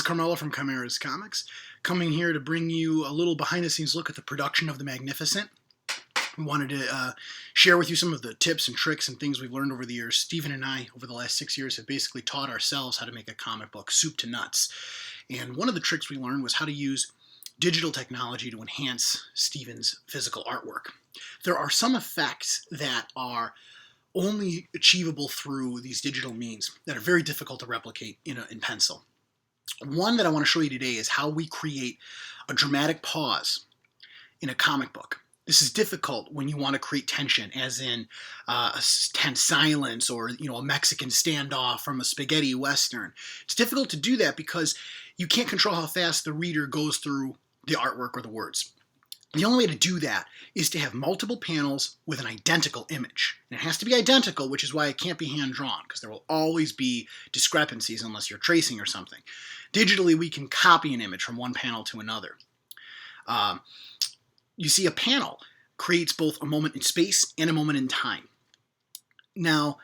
Carmelo from Chimera's Comics, coming here to bring you a little behind-the-scenes look at the production of The Magnificent. We wanted to share with you some of the tips and tricks and things we've learned over the years. Stephen and I, over the last 6 years, have basically taught ourselves how to make a comic book, soup to nuts. And one of the tricks we learned was how to use digital technology to enhance Stephen's physical artwork. There are some effects that are only achievable through these digital means that are very difficult to replicate in pencil. One that I want to show you today is how we create a dramatic pause in a comic book. This is difficult when you want to create tension, as in a tense silence or a Mexican standoff from a spaghetti western. It's difficult to do that because you can't control how fast the reader goes through the artwork or the words. The only way to do that is to have multiple panels with an identical image. And it has to be identical, which is why it can't be hand-drawn, because there will always be discrepancies unless you're tracing or something. Digitally, we can copy an image from one panel to another. You see, a panel creates both a moment in space and a moment in time. Now,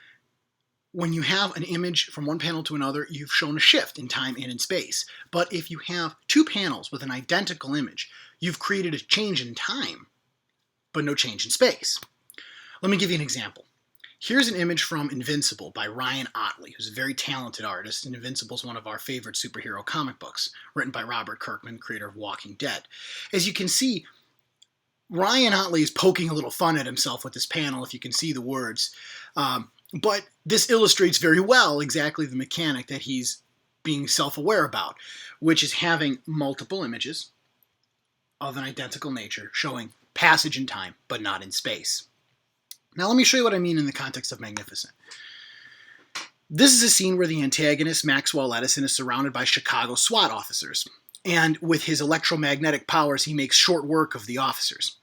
when you have an image from one panel to another, you've shown a shift in time and in space. But if you have two panels with an identical image, you've created a change in time, but no change in space. Let me give you an example. Here's an image from Invincible by Ryan Ottley, who's a very talented artist, and Invincible is one of our favorite superhero comic books, written by Robert Kirkman, creator of Walking Dead. As you can see, Ryan Ottley is poking a little fun at himself with this panel, if you can see the words. But this illustrates very well exactly the mechanic that he's being self-aware about, which is having multiple images of an identical nature showing passage in time, but not in space. Now let me show you what I mean in the context of Magnificent. This is a scene where the antagonist, Maxwell Edison, is surrounded by Chicago SWAT officers. And with his electromagnetic powers, he makes short work of the officers.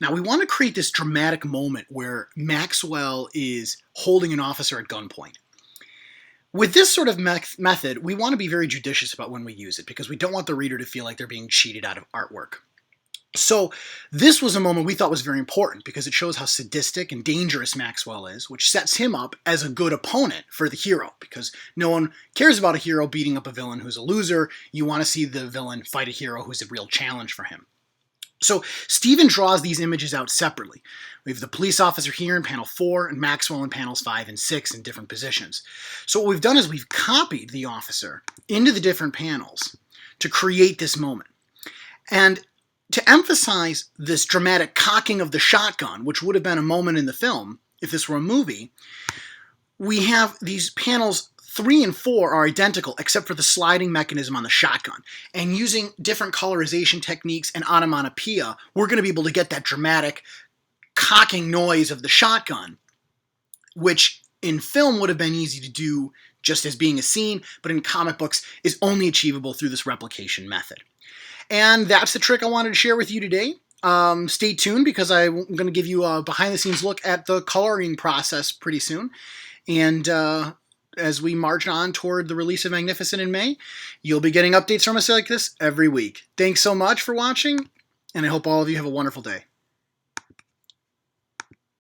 Now, we want to create this dramatic moment where Maxwell is holding an officer at gunpoint. With this sort of method, we want to be very judicious about when we use it because we don't want the reader to feel like they're being cheated out of artwork. So this was a moment we thought was very important because it shows how sadistic and dangerous Maxwell is, which sets him up as a good opponent for the hero because no one cares about a hero beating up a villain who's a loser. You want to see the villain fight a hero who's a real challenge for him. So Stephen draws these images out separately. We have the police officer here in panel 4 and Maxwell in panels 5 and 6 in different positions. So what we've done is we've copied the officer into the different panels to create this moment. And to emphasize this dramatic cocking of the shotgun, which would have been a moment in the film if this were a movie, we have these panels 3 and 4 are identical except for the sliding mechanism on the shotgun. And using different colorization techniques and onomatopoeia, we're going to be able to get that dramatic cocking noise of the shotgun, which in film would have been easy to do just as being a scene, but in comic books is only achievable through this replication method. And that's the trick I wanted to share with you today. Stay tuned because I'm going to give you a behind-the-scenes look at the coloring process pretty soon. And as we march on toward the release of Magnificent in May, you'll be getting updates from us like this every week. Thanks so much for watching, and I hope all of you have a wonderful day.